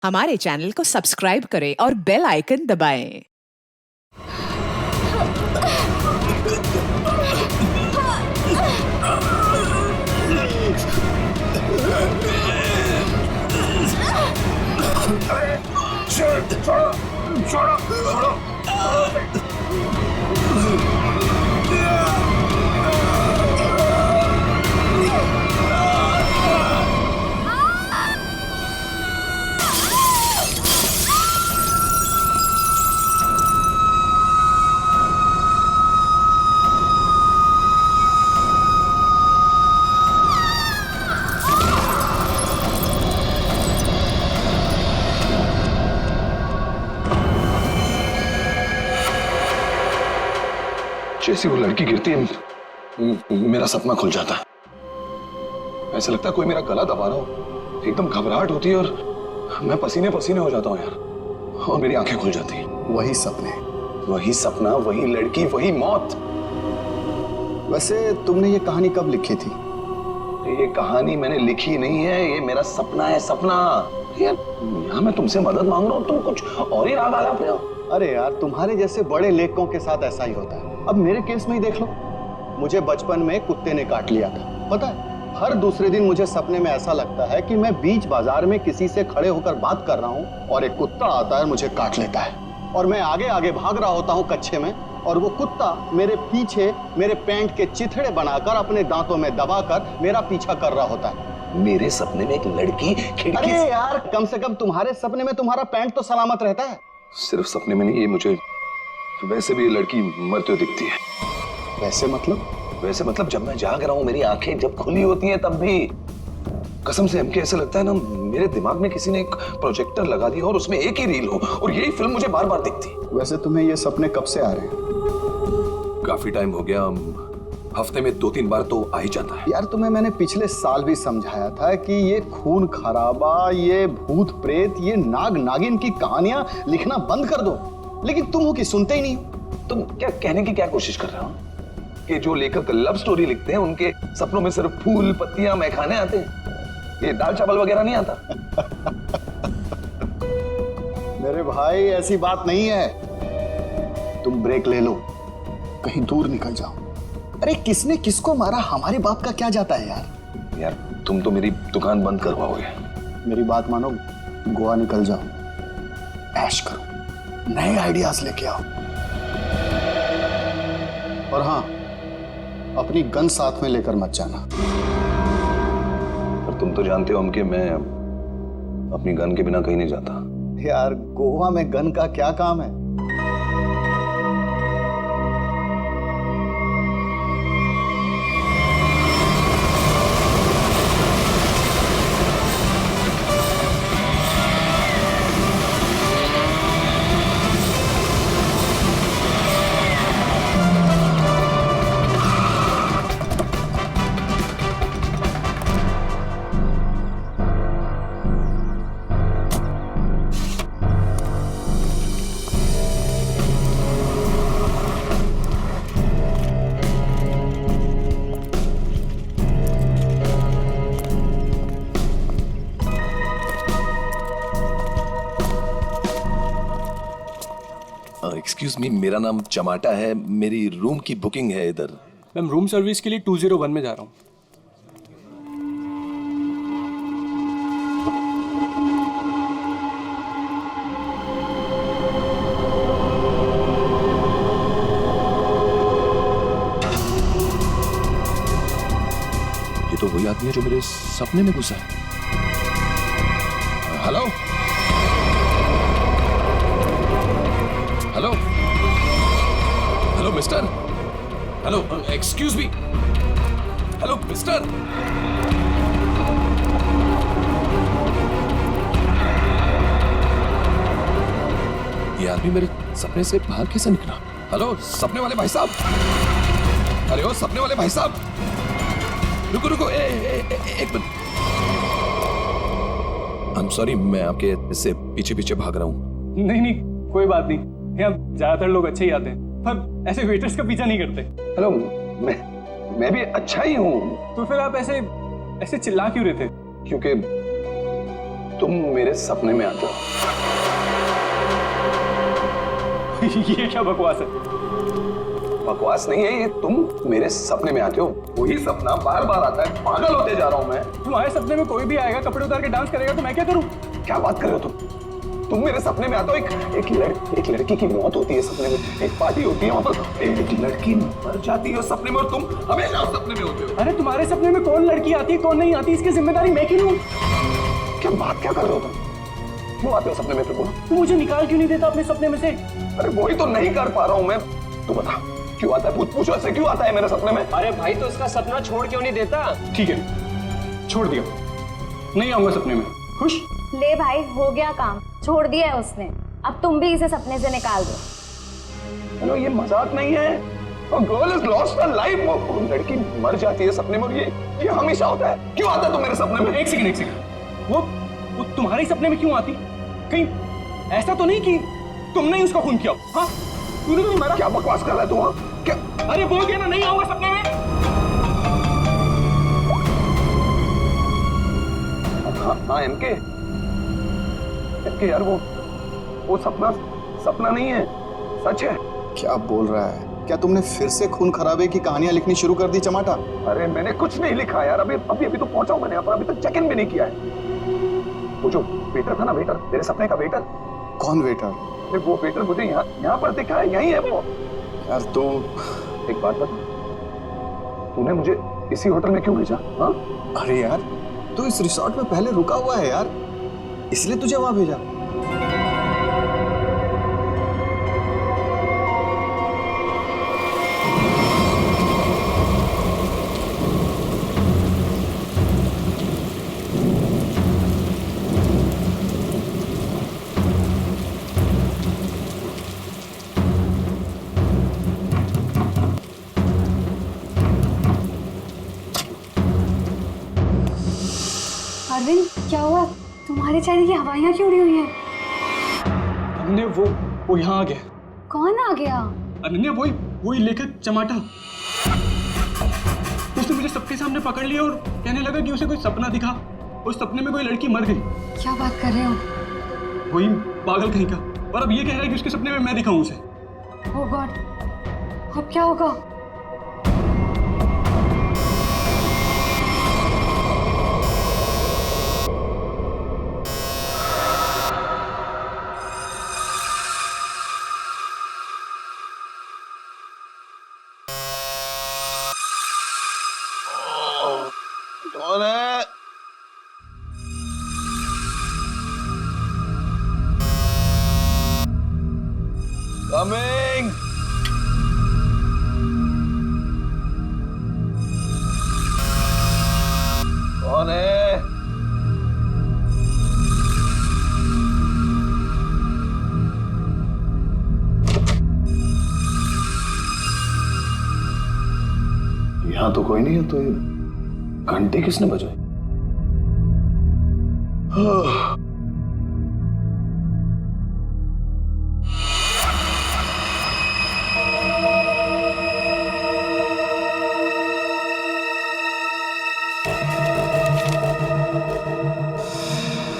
हमारे चैनल को सब्सक्राइब करें और बेल आइकन दबाएं। छोड़ो। जैसी वो लड़की गिरती है मेरा सपना खुल जाता है। ऐसा लगता है कोई मेरा गला दबा रहा हो। एकदम घबराहट होती है और मैं पसीने पसीने हो जाता हूँ यार, और मेरी आंखें खुल जाती हैं। वही सपने, वही सपना, वही लड़की, वही मौत। वैसे तुमने ये कहानी कब लिखी थी? ये कहानी मैंने लिखी नहीं है, ये मेरा सपना है। सपना यार, यहाँ मैं तुमसे मदद मांग रहा हूँ, तुम कुछ और ही राग आलाप रहे हो। अरे यार, तुम्हारे जैसे बड़े लेखकों के साथ ऐसा ही होता है। अब मेरे केस में ही देख लो, मुझे बचपन में कुत्ते ने काट लिया था। पता है, हर दूसरे दिन मुझे सपने में ऐसा लगता है कि मैं बीच बाजार में किसी से खड़े होकर बात कर रहा हूँ और एक कुत्ता आता है, मुझे काट लेता है और मैं आगे आगे भाग रहा होता हूँ कच्चे में, और वो कुत्ता मेरे पीछे मेरे पैंट के चिथड़े बनाकर अपने दांतों में दबाकर मेरा पीछा कर रहा होता है। मेरे सपने में एक लड़की खिड़की। अरे यार, कम से कम तुम्हारे सपने में तुम्हारा पैंट तो सलामत रहता है। सिर्फ सपने में नहीं, ये मुझे वैसे भी लड़की मरते हुए दिखती है। वैसे मतलब? वैसे मतलब जब मैं जाग रहा हूँ, मेरी आंखें जब खुली होती हैं तब भी कसम से हमके ऐसा लगता है ना, मेरे दिमाग में किसी ने एक प्रोजेक्टर लगा दिया और उसमें एक ही रील हो और यही फिल्म मुझे बार बार दिखती। वैसे तुम्हें ये सपने कब से आ रहे हैं? काफी टाइम हो गया, हफ्ते में 2-3 बार तो आ ही जाता है। यार, तुम्हें मैंने पिछले साल भी समझाया था कि ये खून खराबा, ये भूत प्रेत, ये नाग नागिन की कहानियां लिखना बंद कर दो, लेकिन तुम हो कि सुनते ही नहीं। तुम क्या कहने की क्या कोशिश कर रहे हो कि जो लेखक लव स्टोरी लिखते हैं उनके सपनों में सिर्फ फूल पत्तियां मैखाने आते हैं, ये दाल चावल वगैरह नहीं आता? मेरे भाई, ऐसी बात नहीं है। तुम ब्रेक ले लो, कहीं दूर निकल जाओ। अरे किसने किसको मारा, हमारी बात का क्या जाता है यार। यार तुम तो मेरी दुकान बंद करवाओगे। मेरी बात मानो, गोवा निकल जाओ, ऐश करो, नए आइडियाज लेके आओ, और हाँ, अपनी गन साथ में लेकर मत जाना। पर तुम तो जानते हो हम कि मैं अपनी गन के बिना कहीं नहीं जाता। यार, गोवा में गन का क्या काम है? एक्सक्यूज मी, मेरा नाम चमाटा है, मेरी रूम की बुकिंग है इधर। मैम, रूम सर्विस के लिए 201 में जा रहा हूँ। ये तो वही आदमी है जो मेरे सपने में घुसा है। Hello hello hello mister, hello excuse me, hello mister. ये आदमी मेरे सपने से बाहर कैसे निकला? हेलो सपने वाले भाई साहब, अरे ओ सपने वाले भाई साहब, रुको रुको, एक मिनट। आई एम सॉरी, मैं आपके इससे पीछे पीछे भाग रहा हूँ। नहीं नहीं, कोई बात नहीं, यहाँ ज्यादातर लोग अच्छे ही आते हैं, पर ऐसे वेटर्स का पीछा नहीं करते। हेलो, मैं भी अच्छा ही हूँ। तो फिर आप ऐसे चिल्ला क्यों रहे थे? क्योंकि तुम मेरे सपने में आते हो। ये क्या बकवास है? बकवास नहीं है ये, तुम मेरे सपने में आते हो, वही सपना बार बार आता है, पागल होते जा रहा हूं मैं। तुम्हारे सपने में कोई भी आएगा, कपड़े उतार के डांस करेगा तो मैं क्या करूं? क्या बात कर रहे हो तुम मेरे सपने में आते हो, एक लड़की की मौत होती है सपने में, एक पार्टी होती है वहां पर, एक लड़की मर जाती है उस सपने में और तुम हमेशा उस सपने में होते हो। अरे तुम्हारे सपने में कौन लड़की आती है कौन नहीं आती, इसकी जिम्मेदारी मैं क्यों लूं? क्या बात क्या कर रहे हो तुम? क्यों आते हो सपने में? फिर बोलो, तू मुझे निकाल क्यों नहीं देता अपने सपने में से? अरे वही तो नहीं कर पा रहा हूं मैं। तू बता क्यों आता है? पूछो ऐसे क्यों आता है मेरे सपने में? अरे भाई तो उसका सपना छोड़ क्यों नहीं देता? ठीक है, छोड़ दिया, नहीं आऊंगा सपने में। खुश? ले भाई, हो गया काम, छोड़ दिया है उसने। अब तुम भी इसे सपने से निकाल दो। हेलो, ये मजाक नहीं है। Girl is lost her life. वो लड़की मर जाती है सपने में और ये हमेशा होता है। क्यों आता है तुम मेरे सपने में? एक सेकंड, वो तुम्हारे सपने में क्यों आती? कहीं ऐसा तो नहीं कि तुमने ही उसका खून किया? हाँ, तूने तो नहीं मारा। क्या बकवास कर रहा है तू? हाँ क्या? अरे बोल दिया ना, नहीं आऊंगा सपने में। हाँ एमके यार, वो सपना नहीं है, सच है। क्या बोल रहा है? क्या तुमने फिर से खून खराबे की कहानियां लिखनी शुरू कर दी चमाटा? अरे मैंने कुछ नहीं लिखा यार, अभी तो पहुंचा हूं मैंने यहाँ पर, अभी तक चेक इन भी नहीं किया है। वो जो वेटर था ना, वेटर, तेरे सपने का वेटर। कौन वेटर? अरे वो वेटर मुझे यहाँ पर दिखा है, यही है वो। यार तो एक बात बता, तूने मुझे इसी होटल में क्यों भेजा? हाँ, अरे यार, तू इस रिसोर्ट में पहले रुका हुआ है यार, इसलिए तुझे वहां भेजा। अरविंद, क्या हुआ? तुम्हारे चेहरे की हवाइयां क्यों उड़ी हुई हैं? अनन्या, वो यहाँ आ गया। कौन आ गया? अनन्या, वही लेखक चमाटा। उसने मुझे सबके सामने पकड़ लिया और कहने लगा कि उसे कोई सपना दिखा, उस सपने में कोई लड़की मर गई। क्या बात कर रहे हो? वही पागल कहीं का। और अब ये कह रहा है कि उसके सपने में मैं दिखाऊं उसे। ओह गॉड, अब क्या होगा? कौन है? कमिंग। कौन है? यहाँ तो कोई नहीं है, तो घंटे किसने बजाई?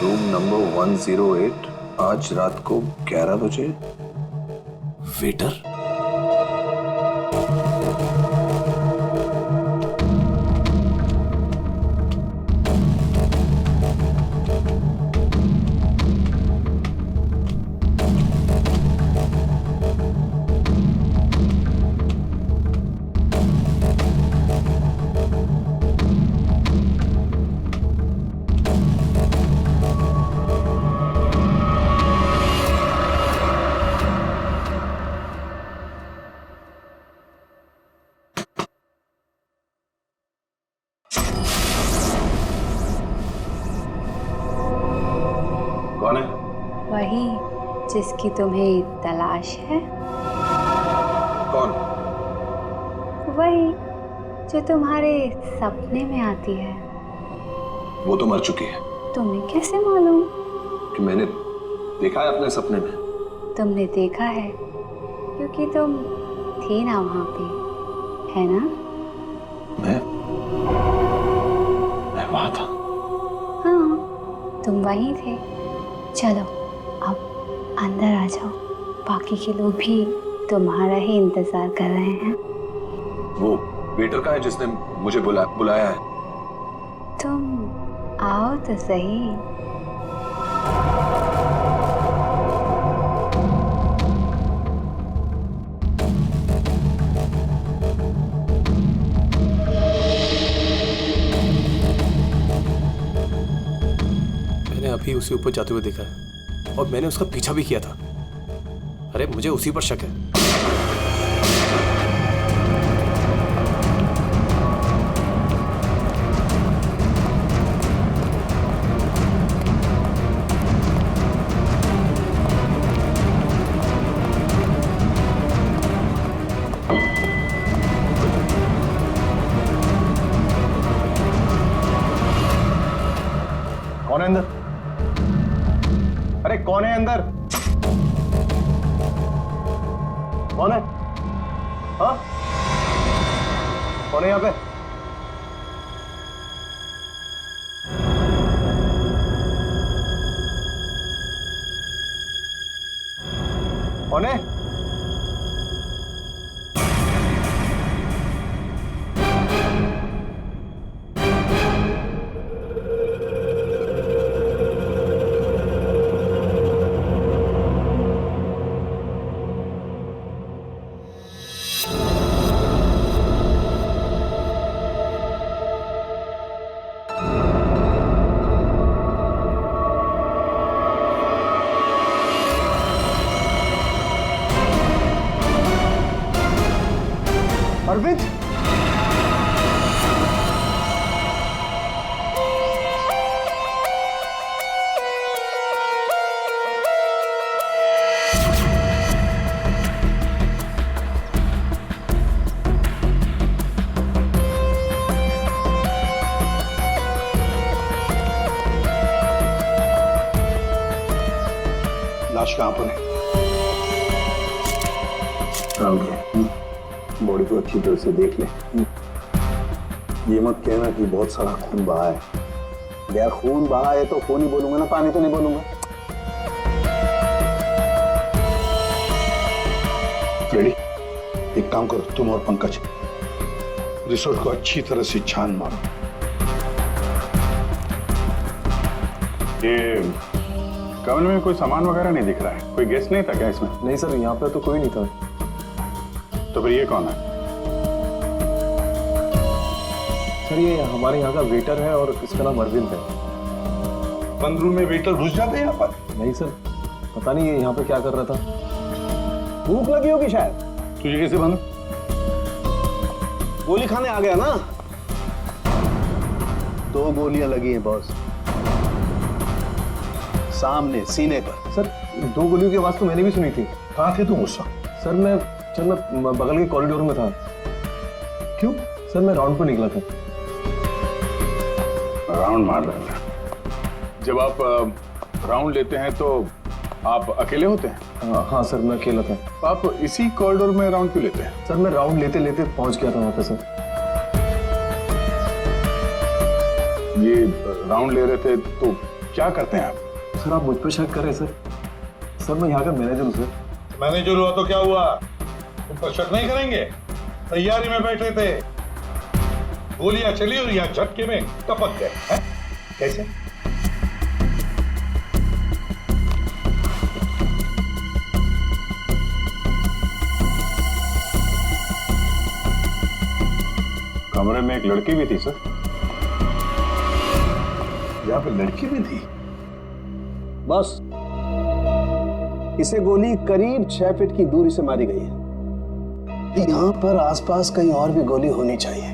रूम नंबर 108, आज रात को 11 बजे। वेटर? कौन है? वही जिसकी तुम्हें तलाश है। कौन? वही जो तुम्हारे सपने में आती है। वो तो मर चुकी है। तुम्हें कैसे मालूम? कि मैंने देखा है अपने सपने में। तुमने देखा है क्योंकि तुम थी ना वहां पे, है ना? मैं वहां था। हाँ, तुम वहीं थे। चलो अब अंदर आ जाओ, बाकी के लोग भी तुम्हारा ही इंतजार कर रहे हैं। वो वेटर का है जिसने मुझे बुलाया है। तुम आओ तो सही। मैंने अभी उसी ऊपर जाते हुए देखा है और मैंने उसका पीछा भी किया था। अरे मुझे उसी पर शक है। कौन है अंदर? अरे कौन है अंदर? कौन है? हाँ? कौन है यहाँ पे? कौन है? अरविंद, लाश कहां पर है? बॉडी को अच्छी तरह से देख ले। ये मत कहना कि बहुत सारा खून बहा है। यार खून बहा है तो खून ही बोलूंगा ना, पानी तो नहीं बोलूंगा। रेडी? एक काम करो, तुम और पंकज रिसोर्ट को अच्छी तरह से छान मारो। ये कमरे में कोई सामान वगैरह नहीं दिख रहा है। कोई गेस्ट नहीं था क्या इसमें? नहीं सर, यहाँ पे तो कोई नहीं था। तो फिर ये कौन है? सर ये हमारे यहाँ का वेटर है और इसका नाम अरविंद है। बंद रूम में वेटर घुस जाते हैं यहाँ पर? नहीं सर, पता नहीं ये यहाँ पे क्या कर रहा था। भूख लगी होगी शायद। तुझे कैसे मालूम? गोली खाने आ गया ना। 2 गोलियां लगी हैं बॉस, सामने सीने पर। सर 2 गोलियों की आवाज तो मैंने भी सुनी थी। कहाँ थे तुम उस वक्त? सर मैं बगल के कॉरिडोर में था। क्यों? सर मैं राउंड पर निकला था। राउंड मार रहे हैं। जब आप राउंड लेते हैं तो आप अकेले होते हैं? हाँ सर, मैं अकेला था। तो आप इसी कॉरिडोर में राउंड क्यों लेते हैं? सर मैं राउंड लेते लेते पहुंच गया था वहां पे सर। ये राउंड ले रहे थे तो क्या करते हैं आप? सर आप मुझ पर शक कर रहे हैं सर। सर मैं यहाँ का मैनेजर हूँ सर। मैनेजर हुआ तो क्या हुआ? तुम पर शक नहीं करेंगे? तैयारी में बैठे थे, गोलियां चली और यहाँ झटके में टपक गए हैं? कैसे? कमरे में एक लड़की भी थी सर। यहाँ पे लड़की भी थी? बस इसे गोली करीब 6 फीट की दूरी से मारी गई है। यहाँ पर आसपास कहीं और भी गोली होनी चाहिए।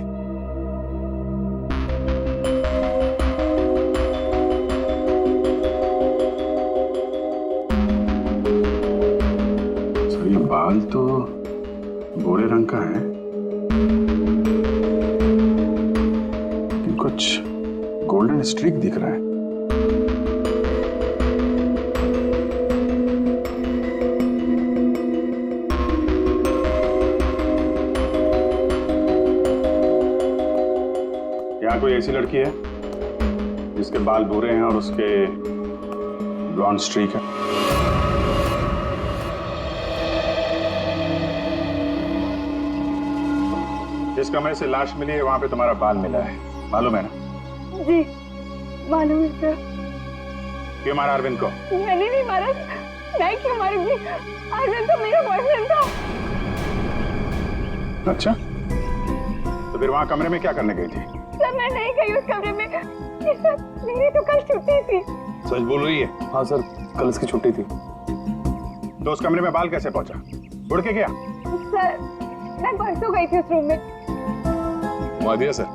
सर ये बाल तो गोरे रंग का है, लेकिन कुछ गोल्डन स्ट्रीक दिख रहा है। यहाँ कोई ऐसी लड़की है जिसके बाल भूरे हैं और उसके ब्लॉन्ड स्ट्रीक है। जिस कमरे से लाश मिली है वहां पे तुम्हारा बाल मिला है, मालूम है ना? जी मालूम है सर। क्यों मारा अरविंद को? मैंने नहीं मारा। मैं क्यों मारूंगी? अरविंद तो मेरा बॉयफ्रेंड था। अच्छा, तो फिर वहां कमरे में क्या करने गई थी? सर मैं नहीं गई उस कमरे में। सर मेरी तो कल छुट्टी थी। सच बोल रही है? हाँ सर, कल इसकी छुट्टी थी। तो उस कमरे में बाल कैसे पहुंचा? उड़ के गया? सर मैं परसों गई थी उस रूम में। मादिया सर,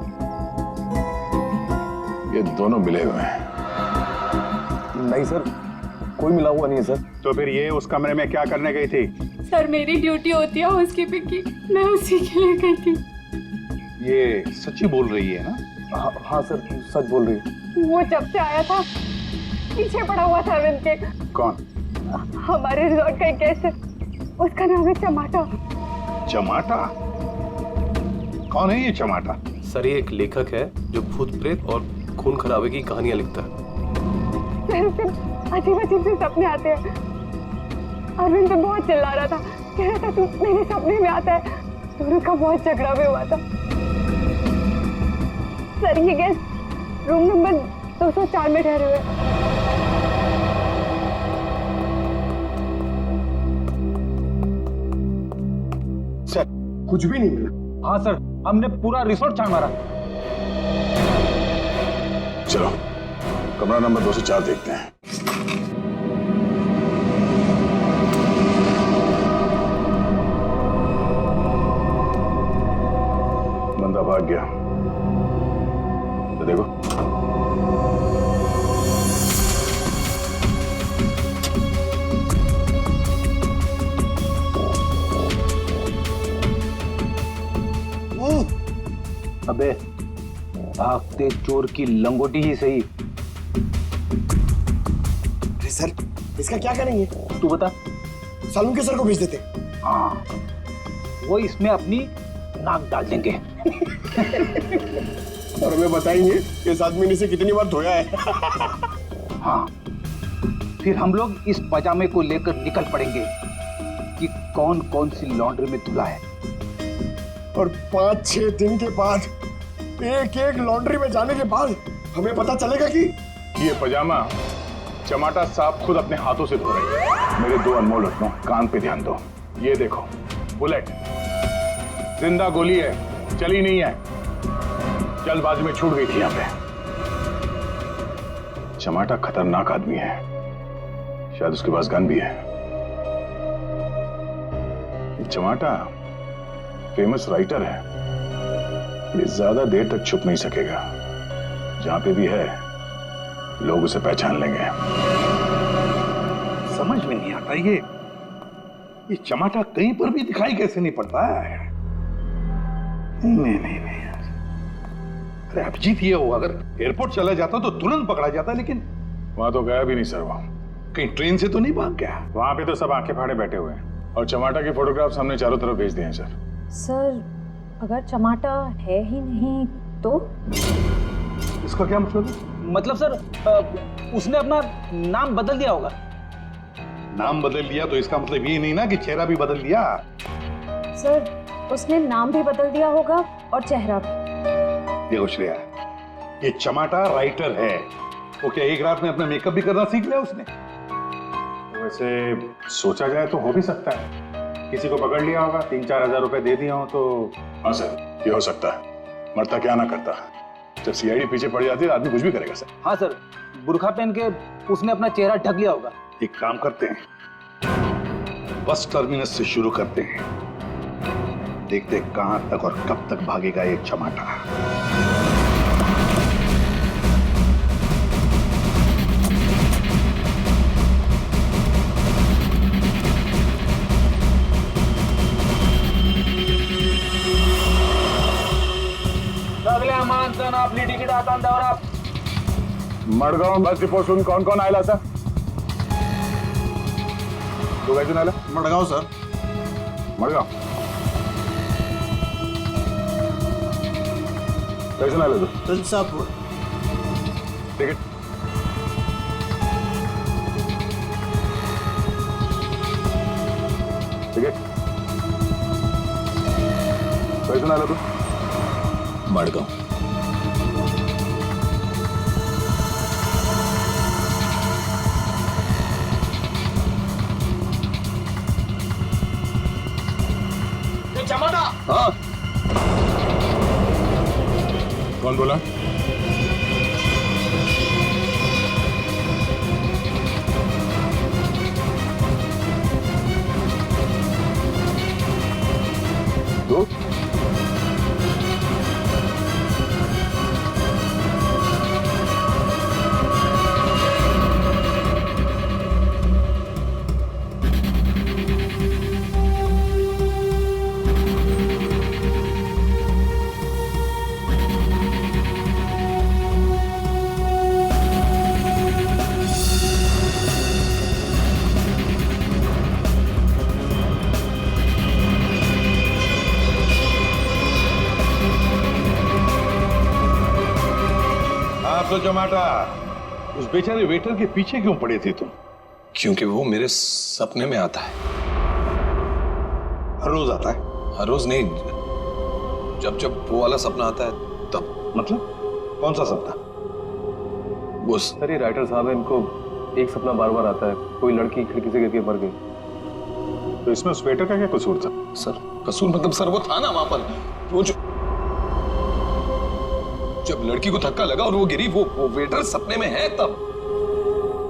ये दोनों मिले हुए हैं। नहीं सर, कोई मिला हुआ नहीं है सर। तो फिर ये उस कमरे में क्या करने गई थी? सर मेरी ड्यूटी होती है हाउसकीपिंग की, मैं उसी के लिए गई थी। ये सच्ची बोल रही है ना? हाँ सर, सच बोल रही है। वो जब से आया था पीछे पड़ा हुआ था अरविंद के। कौन? हमारे रिजॉर्ट का एक गेस्ट है, उसका नाम है चमाटा। चमाटा? कौन है ये चमाटा? सर ये एक लेखक है जो भूत प्रेत और खून खराबे की कहानियां लिखता है। सर उसे अजीब अजीब से सपने आते हैं। अरविंद तो बहुत चिल्ला रहा था, कह रहा था तू मेरे सपने में आता है। दोनों का बहुत झगड़ा भी हुआ था। सर ये गेस्ट रूम नंबर 204 में ठहरे हुए। सर कुछ भी नहीं मिला। हाँ सर, हमने पूरा रिसोर्ट छान मारा। चलो कमरा नंबर 204 देखते हैं। बंदा भाग गया, तो देखो। अबे भागते चोर की लंगोटी ही सही। अरे सर, इसका क्या करेंगे? तू बता। सालू के सर को भेज देते। हाँ, वो इसमें अपनी नाक डाल देंगे। और हमें बताएंगे इस आदमी ने इसे कितनी बार धोया है। हाँ, फिर हम लोग इस पजामे को लेकर निकल पड़ेंगे कि कौन कौन सी लॉन्ड्री में धुला है। और 5-6 दिन के बाद एक एक लॉन्ड्री में जाने के बाद हमें पता चलेगा कि ये पजामा चमाटा साहब खुद अपने हाथों से धो रहे हैं। मेरे 2 अनमोल रत्नों, कान पे ध्यान दो। ये देखो, बुलेट जिंदा गोली है, चली नहीं है, जल्दबाजी में छूट गई थी यहाँ पे। चमाटा खतरनाक आदमी है, शायद उसके पास गन भी है। चमाटा फेमस राइटर है, ये ज्यादा देर तक छुप नहीं सकेगा। जहां पे भी है लोग उसे पहचान लेंगे। समझ में नहीं आता ये चमाटा कहीं पर भी दिखाई कैसे नहीं पड़ता है। नहीं अरे अभिजीत ये हो, अगर एयरपोर्ट चला जाता तो तुरंत पकड़ा जाता, लेकिन वहां तो गया भी नहीं सर। वो कहीं ट्रेन से तो नहीं भाग गया? वहां पे तो सब आंखें फाड़े बैठे हुए हैं और चमाटा के फोटोग्राफ्स हमने चारों तरफ भेज दिए हैं सर। सर अगर चमाटा है ही नहीं तो? इसका क्या मतलब है? मतलब सर उसने अपना नाम बदल दिया होगा। नाम बदल दिया तो इसका मतलब ये नहीं ना कि चेहरा भी बदल दिया। सर उसने नाम भी बदल दिया होगा और चेहरा भी। देखो श्रेया, ये चमाटा राइटर है, वो क्या एक रात में अपना मेकअप भी करना सीख लिया उसने? वैसे सोचा जाए तो हो भी सकता है, किसी को पकड़ लिया होगा, 3-4 हजार रुपए दे दिया हो तो। हाँ सर, ये हो सकता है। मरता क्या ना करता, जब सीआईडी पीछे पड़ जाती है आदमी कुछ भी करेगा सर। हाँ सर, बुर्खा पहन के उसने अपना चेहरा ढक लिया होगा। एक काम करते हैं, बस टर्मिनस से शुरू करते हैं, देखते हैं कहां तक और कब तक भागेगा ये चमाटा। आपली तिकीट आता दौरा मडगाव बस डिपोसून कोण कोण आयला सर? दोघांजून आला? मडगाव सर। मडगाव कैसे आला तू? तुलसापूर। टिकट। टिकट। पैसे आला तू? मडगाव। चमाटा। हाँ, कौन बोला? तू? तो जमाटा, उस बेचारे वेटर के पीछे क्यों पड़े थे तुम? क्योंकि वो मेरे सपने में आता है। हर रोज आता है? हर रोज नहीं, जब जब वो वाला सपना आता है तब। मतलब कौन सा सपना? वो सर ये राइटर साहब है, इनको एक सपना बार बार आता है, कोई लड़की खिड़की से गिर के मर गई। तो इसमें उस वेटर का क्या कसूर था? सर कसूर मतलब सर वो था ना वहां पर, वो जो जब लड़की को धक्का लगा और वो गिरी, वो वेटर सपने में है तब।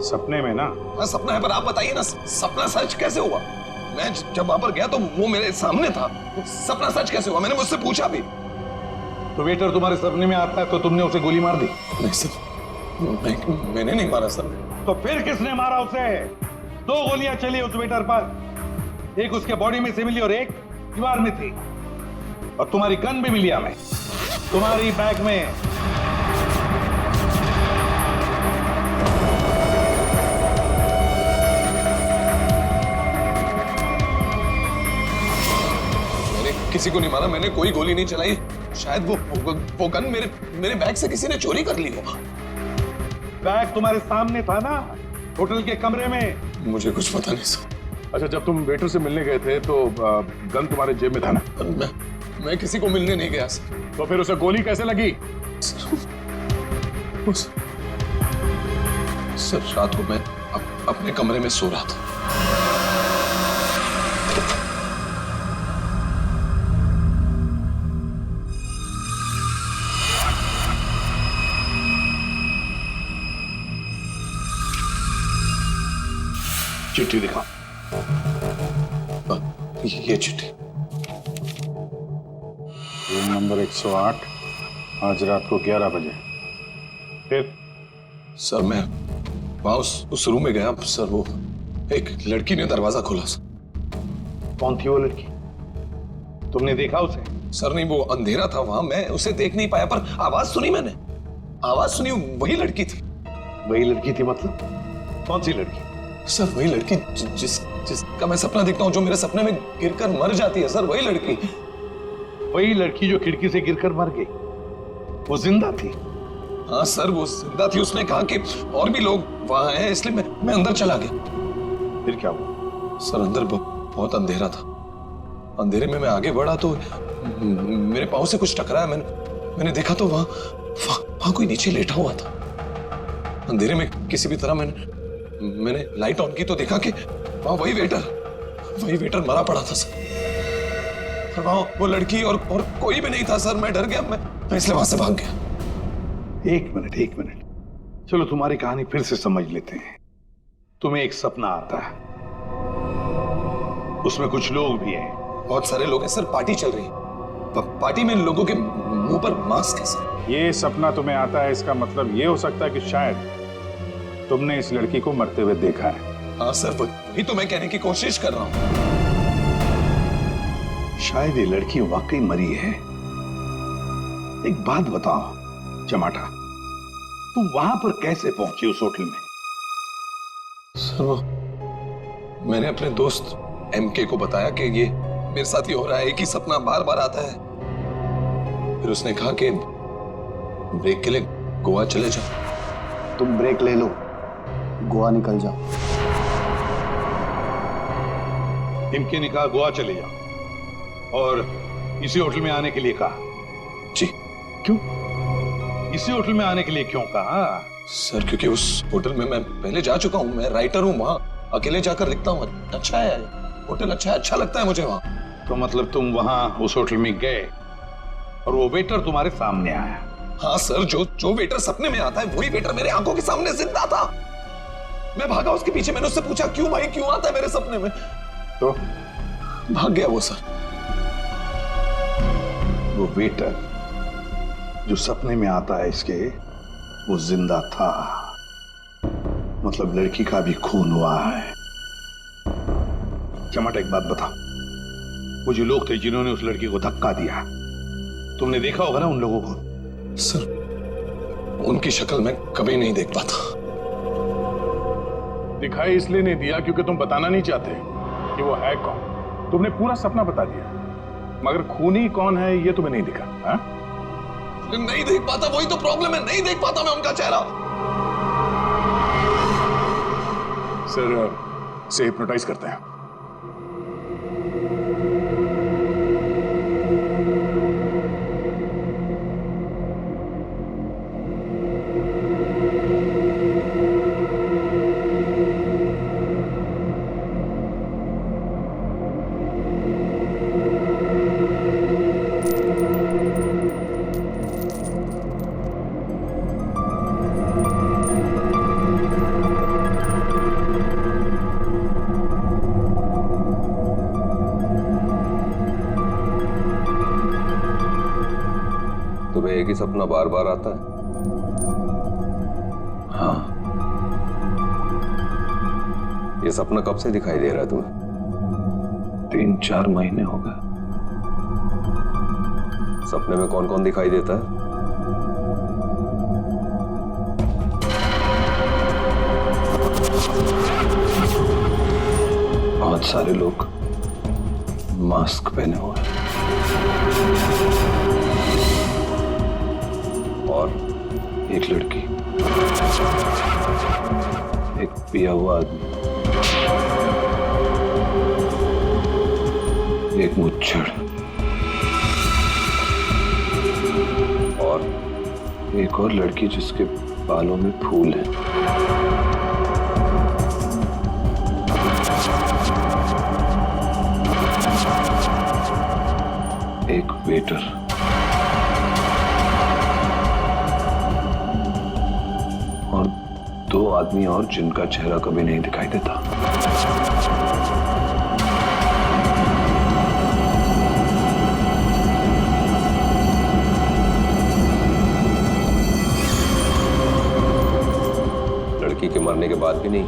सपने में ना? हाँ सपना है, पर आप बताइए ना सपना सच कैसे हुआ? मैं जब वहां पर गया तो वो मेरे सामने था, सपना सच कैसे हुआ? मैंने मुझसे पूछा भी। तो वेटर तुम्हारे सपने में आता है तो तुमने उसे गोली मार दी? नहीं सर, मैंने नहीं मारा सर। तो फिर किसने मारा उसे? 2 गोलियां चली उस वेटर पर, एक उसके बॉडी में से मिली और एक दीवार में थी। और तुम्हारी गन भी मिली हमें, तुम्हारी बैग में। मैंने किसी को नहीं मारा, मैंने कोई गोली नहीं चलाई। शायद वो गन मेरे बैग से किसी ने चोरी कर ली हो। बैग तुम्हारे सामने था ना, होटल के कमरे में। मुझे कुछ पता नहीं सर। अच्छा, जब तुम वेटर से मिलने गए थे तो गन तुम्हारे जेब में था ना? मैं किसी को मिलने नहीं गया सर। तो फिर उसे गोली कैसे लगी? सर रात को मैं अपने कमरे में सो रहा था। चिट्ठी दिखाओ। ये चिट्ठी। रूम नंबर 108, आज रात को 11 बजे। फिर? सर मैं वहां उस रूम में गया सर, वो एक लड़की ने दरवाजा खोला सर। कौन थी वो लड़की? तुमने देखा उसे? सर नहीं, वो अंधेरा था वहां, मैं उसे देख नहीं पाया, पर आवाज सुनी मैंने। आवाज सुनी, वही लड़की थी। वही लड़की थी मतलब? कौन सी लड़की? सर वही लड़की जिसका मैं सपना देखता हूँ, जो मेरे सपने में गिरकर मर जाती है सर, वही लड़की। वही लड़की जो खिड़की से गिरकर मर गई, वो जिंदा थी? हाँ सर वो जिंदा थी। उसने कहा कि और भी लोग वहां हैं, इसलिए मैं अंदर चला गया। फिर क्या हुआ? सर अंदर बहुत अंधेरा था। अंधेरे में मैं आगे बढ़ा तो मेरे पाँव से कुछ टकराया। मैंने देखा तो वहां कोई नीचे लेटा हुआ था। अंधेरे में किसी भी तरह मैंने लाइट ऑन की तो देखा कि वहां वही वेटर मरा पड़ा था सर। और वहां वो लड़की और कोई भी नहीं था सर। मैं डर गया, मैं इसलिए वहां से भाग गया। एक मिनट, चलो तुम्हारी कहानी फिर से समझ लेते हैं। तुम्हें एक सपना आता है, उसमें कुछ लोग भी हैं। बहुत सारे लोग हैं सर, पार्टी चल रही है। पार्टी में लोगों के मुंह पर मास्क है सर। ये सपना तुम्हें आता है, इसका मतलब ये हो सकता है कि शायद तुमने इस लड़की को मरते हुए देखा है। हाँ सर, वही तो मैं कहने की कोशिश कर रहा हूं। शायद ये लड़की वाकई मरी है। एक बात बताओ चमाटा, तुम वहां पर कैसे पहुंचे उस होटल में? सर वो मैंने अपने दोस्त एमके को बताया कि ये मेरे साथ ये हो रहा है, एक ही सपना बार बार आता है। फिर उसने कहा कि ब्रेक के लिए गोवा चले जाओ। तुम ब्रेक ले लो, गोवा निकल जाओ। टिमकी ने कहा गोवा चले जाओ और इसी होटल में आने के लिए कहा। जी। क्यों? इसी होटल में आने के लिए क्यों कहा? सर क्योंकि उस होटल में मैं पहले जा चुका हूँ, मैं राइटर हूँ, वहाँ अकेले जाकर लिखता हूँ। अच्छा है होटल, अच्छा लगता है मुझे वहाँ। तो मतलब तुम वहां उस होटल में गए और वो वेटर तुम्हारे सामने आया? हाँ सर, जो वेटर सपने में आता है वही वेटर मेरे आंखों के सामने जिंदा था। मैं भागा उसके पीछे, मैंने उससे पूछा क्यों भाई, क्यों आता है मेरे सपने में? तो भाग गया वो सर। वो वेटर जो सपने में आता है इसके, वो जिंदा था। मतलब लड़की का भी खून हुआ है। चमाटा एक बात बता, वो जो लोग थे जिन्होंने उस लड़की को धक्का दिया, तुमने देखा होगा ना उन लोगों को? सर उनकी शक्ल मैं कभी नहीं देख पाता। दिखाई इसलिए नहीं दिया क्योंकि तुम बताना नहीं चाहते कि वो है कौन। तुमने पूरा सपना बता दिया, मगर खूनी कौन है ये तुम्हें नहीं दिखा। हा? नहीं देख पाता, वही तो प्रॉब्लम है, नहीं देख पाता मैं उनका चेहरा। सर से हिप्नोटाइज करते हैं। तुम्हें एक ही सपना बार बार आता है? हाँ। ये सपना कब से दिखाई दे रहा है तुम्हें? 3-4 महीने हो गए। सपने में कौन कौन दिखाई देता है? बहुत सारे लोग मास्क पहने हुए हैं। और एक लड़की, एक पिया हुआ आदमी, एक मुच्छड़ और एक और लड़की जिसके बालों में फूल हैं। एक वेटर, और 2 आदमी और जिनका चेहरा कभी नहीं दिखाई देता। लड़की के मरने के बाद भी नहीं?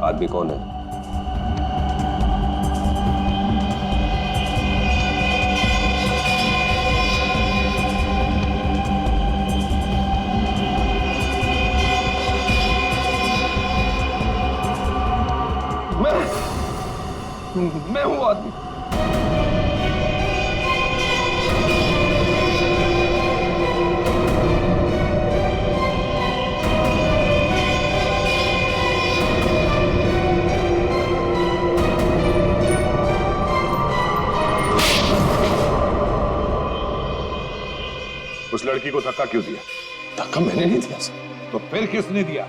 आदमी कौन है? मैं हूं आदमी। उस लड़की को धक्का क्यों दिया? धक्का मैंने नहीं दिया सर। तो फिर किसने दिया?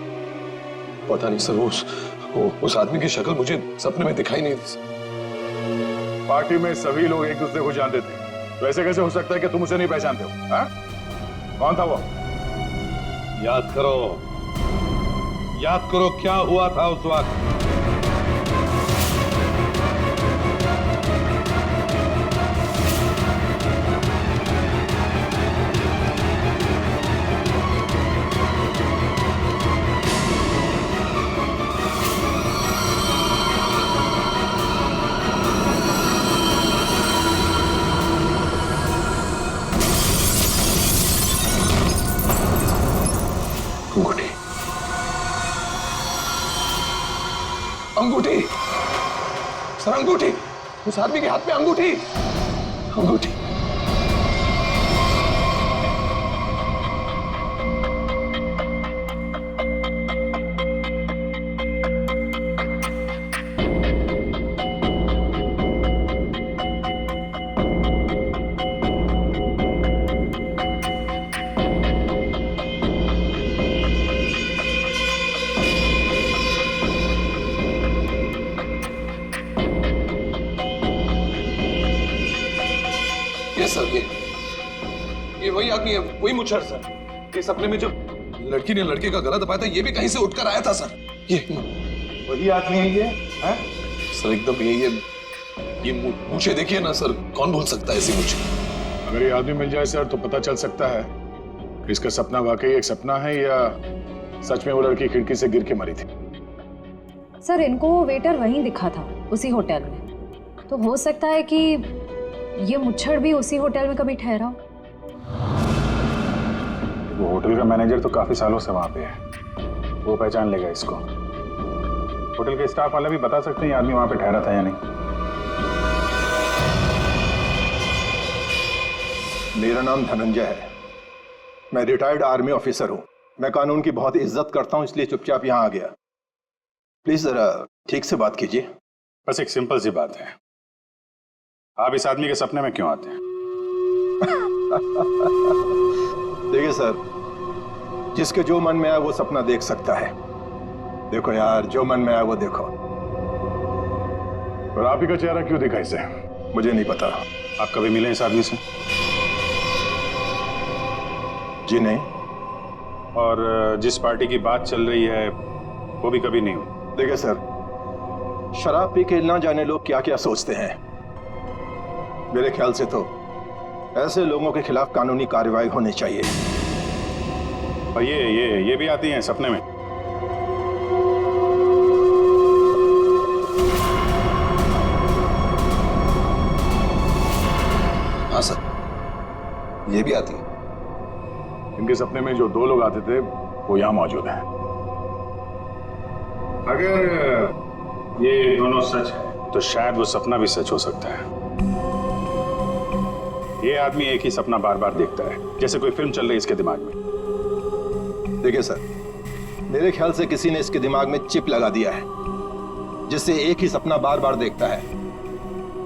पता नहीं सर, उस आदमी की शक्ल मुझे सपने में दिखाई नहीं दी सर। पार्टी में सभी लोग एक दूसरे को जानते थे, तो ऐसे कैसे हो सकता है कि तुम उसे नहीं पहचानते हो? हा? कौन था वो? याद करो क्या हुआ था उस वक्त। अंगूठी सर, अंगूठी, उस आदमी के हाथ में अंगूठी, अंगूठी। सर ये वही आदमी है, वही मुच्छर सर। ये सपने में जो लड़की ने लड़के का गला दबाया था, ये भी कहीं से उठकर आया था सर। ये वही आदमी है ये है? सर एकदम ये मुझे देखिए ना सर, कौन भूल सकता है ऐसी मुझे। अगर ये आदमी मिल जाए सर तो पता चल सकता है कि इसका सपना वाकई एक सपना है या सच में वो लड़की खिड़की से गिर के मरी थी। सर इनको वो वेटर वहीं दिखा था, उसी होटल में। तो हो सकता है कि ये मुच्छड़ भी उसी होटल में कभी ठहरा हो। वो होटल का मैनेजर तो काफी सालों से वहां पे है, वो पहचान लेगा इसको। होटल के स्टाफ वाले भी बता सकते हैं ये आदमी वहां पे ठहरा था या नहीं। मेरा नाम धनंजय है, मैं रिटायर्ड आर्मी ऑफिसर हूं। मैं कानून की बहुत इज्जत करता हूं, इसलिए चुपचाप यहां आ गया। प्लीज जरा ठीक से बात कीजिए। बस एक सिंपल सी बात है, आप इस आदमी के सपने में क्यों आते हैं? देखिए सर, जिसके जो मन में आए वो सपना देख सकता है। देखो यार, जो मन में आए वो देखो। और आप ही का चेहरा क्यों दिखा इसे? मुझे नहीं पता। आप कभी मिले इस आदमी से? जी नहीं। और जिस पार्टी की बात चल रही है वो भी कभी नहीं हुई? देखिए सर, शराब पी के ना जाने लोग क्या क्या सोचते हैं। मेरे ख्याल से तो ऐसे लोगों के खिलाफ कानूनी कार्रवाई होनी चाहिए। और ये भी आती हैं सपने में? हाँ सर, ये भी आती है। इनके सपने में जो दो लोग आते थे वो यहां मौजूद हैं। अगर ये दोनों सच है तो शायद वो सपना भी सच हो सकता है। ये आदमी एक ही सपना बार बार देखता है, जैसे कोई फिल्म चल रही है इसके दिमाग में। देखिए सर, मेरे ख्याल से किसी ने इसके दिमाग में चिप लगा दिया है, जिससे एक ही सपना बार बार देखता है।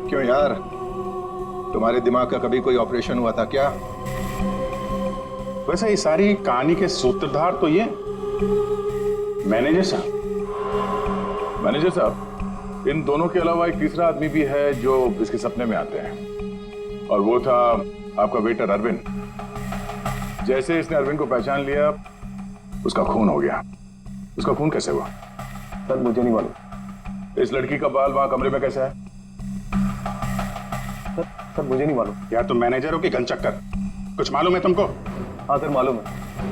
क्यों यार, तुम्हारे दिमाग का कभी कोई ऑपरेशन हुआ था क्या? वैसे ये सारी कहानी के सूत्रधार तो ये मैनेजर साहब। मैनेजर साहब, इन दोनों के अलावा एक तीसरा आदमी भी है जो इसके सपने में आते हैं, और वो था आपका वेटर अरविंद। जैसे इसने अरविंद को पहचान लिया, उसका खून हो गया। उसका खून कैसे हुआ? सर मुझे नहीं मालूम। इस लड़की का बाल वहां कमरे में कैसे है? सर मुझे नहीं मालूम। यार तुम मैनेजर हो कि घन चक्कर, कुछ मालूम है तुमको? हाँ सर मालूम है,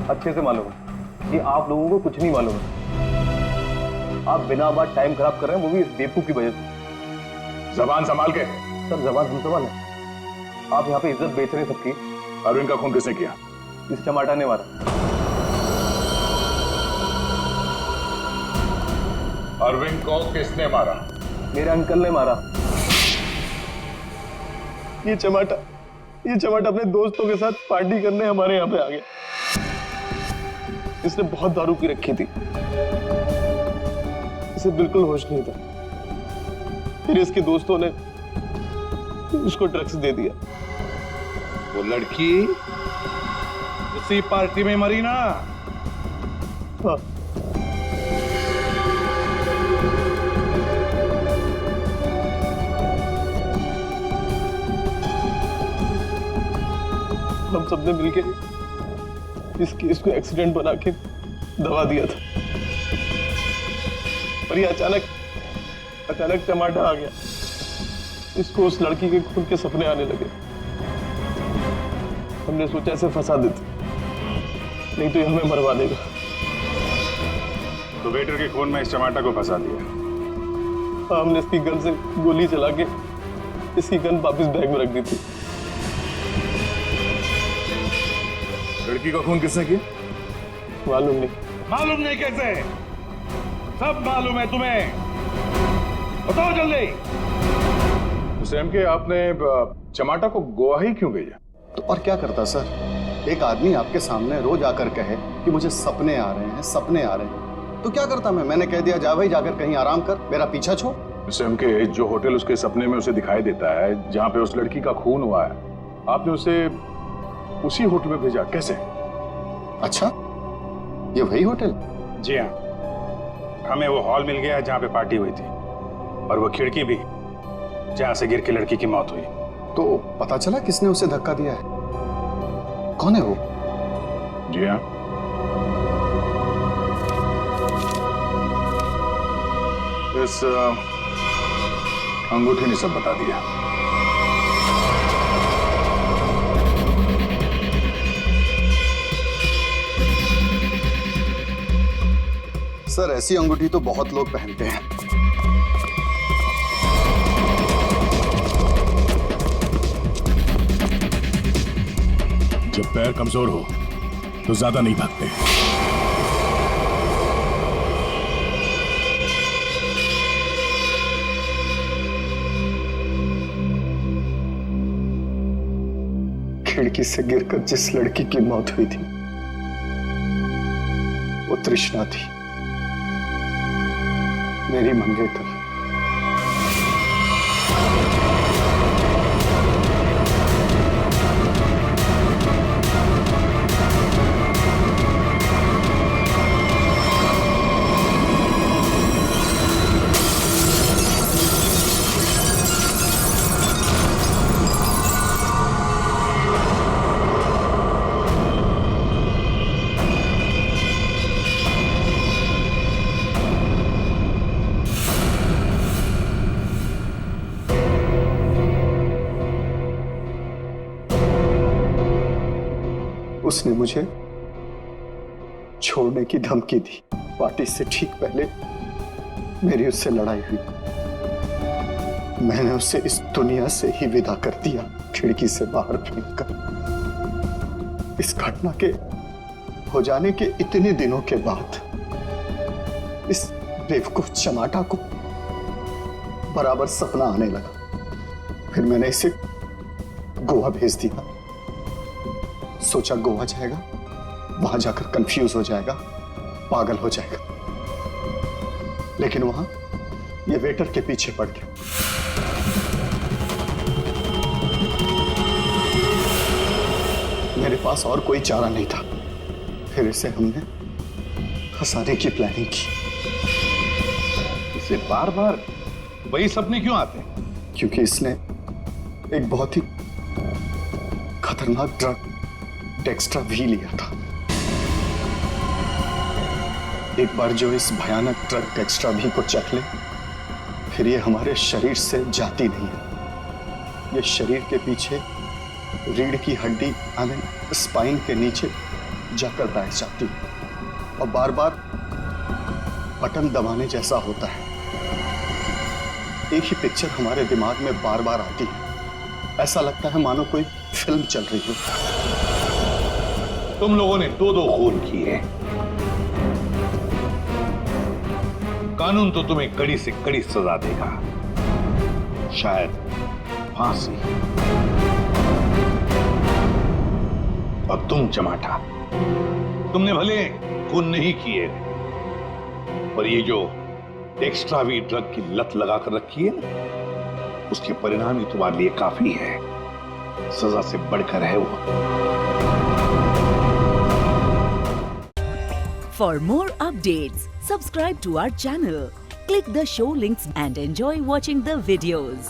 अच्छे से मालूम है। ये आप लोगों को कुछ नहीं मालूम है। आप बिना बात टाइम खराब कर रहे हैं, वो भी इस बेवकूफ की वजह से। जबान संभाल के। सर जबान हम संभाल है। आप यहाँ पे इज्जत बेच रहे हैं सबकी। अरविंद का खून किसने किया? इस चमाटा ने मारा। अरविंद को किसने मारा? मेरे अंकल ने मारा। ये चमाटा अपने दोस्तों के साथ पार्टी करने हमारे यहाँ पे आ गया। इसने बहुत दारू पी रखी थी, इसे बिल्कुल होश नहीं था। फिर इसके दोस्तों ने उसको ड्रग्स दे दिया। वो लड़की उसी पार्टी में मरी ना? हाँ। हम सबने मिलके इस केस को एक्सीडेंट बना के दबा दिया था, और ये अचानक टमाटर आ गया। इसको उस लड़की के खून के सपने आने लगे। हमने सोचा इसे फंसा देते, नहीं तो ये हमें मरवा देगा। तो वेटर के खून में इस टमाटर को फंसा दिया? हाँ, हमने इसकी गन से गोली चला के इसकी गन वापस बैग में रख दी थी। लड़की का खून किसने किया? मालूम नहीं। मालूम नहीं कैसे? सब मालूम है तुम्हें। बताओ जल्दी। हुसैन के आपने चमाटा को गोवा ही क्यों भेजा? तो और क्या करता सर? एक आदमी आपके सामने रोज आकर कहे कि मुझे सपने आ रहे हैं, सपने आ रहे हैं, तो क्या करता मैंने कह दिया जा भाई जाकर कहीं आराम कर, मेरा पीछा छोड़। हुसैन के जो होटल उसके सपने में उसे दिखाई देता है, जहां पे उस लड़की का खून हुआ है, आपने उसे उसी होटल में भेजा, कैसे? अच्छा, ये वही होटल? जी हाँ, हमें वो हॉल मिल गया जहाँ पे पार्टी हुई थी, और वो खिड़की भी जहाँ से गिर के लड़की की मौत हुई। तो पता चला किसने उसे धक्का दिया है? कौन है वो? जी हाँ, इस अंगूठी ने सब बता दिया। सर ऐसी अंगूठी तो बहुत लोग पहनते हैं। जब पैर कमजोर हो तो ज्यादा नहीं भागते। खिड़की से गिरकर जिस लड़की की मौत हुई थी वो तृष्णा थी, मेरी मंगेतर। उसने मुझे छोड़ने की धमकी दी। पार्टी से ठीक पहले मेरी उससे लड़ाई हुई। मैंने उसे इस दुनिया से ही विदा कर दिया, खिड़की से बाहर फेंककर। इस घटना के हो जाने के इतने दिनों के बाद इस बेवकूफ चमाटा को बराबर सपना आने लगा। फिर मैंने इसे गोवा भेज दिया। सोचा गोवा जाएगा, वहां जाकर कंफ्यूज हो जाएगा, पागल हो जाएगा, लेकिन वहां ये वेटर के पीछे पड़ गया। मेरे पास और कोई चारा नहीं था। फिर इसे हमने फंसाने की प्लानिंग की। इसे बार बार वही सपने क्यों आते हैं? क्योंकि इसने एक बहुत ही खतरनाक ड्रग डेक्स्ट्रा भी लिया था। एक बार जो इस भयानक ड्रग डेक्स्ट्रा भी को चख ले, फिर ये हमारे शरीर से जाती नहीं है। ये शरीर के पीछे रीढ़ की हड्डी स्पाइन के नीचे जाकर बैठ जाती है और बार बार बटन दबाने जैसा होता है। एक ही पिक्चर हमारे दिमाग में बार बार आती है। ऐसा लगता है मानो कोई फिल्म चल रही हो। तुम लोगों ने दो खून किए। कानून तो तुम्हें कड़ी से कड़ी सजा देगा, शायद फांसी। और तुम चमाटा, तुमने भले खून नहीं किए, पर ये जो एक्स्ट्रा वी ड्रग की लत लगाकर रखी है ना, उसके परिणाम ही तुम्हारे लिए काफी है। सजा से बढ़कर है वो। For more updates, subscribe to our channel, click the show links and enjoy watching the videos.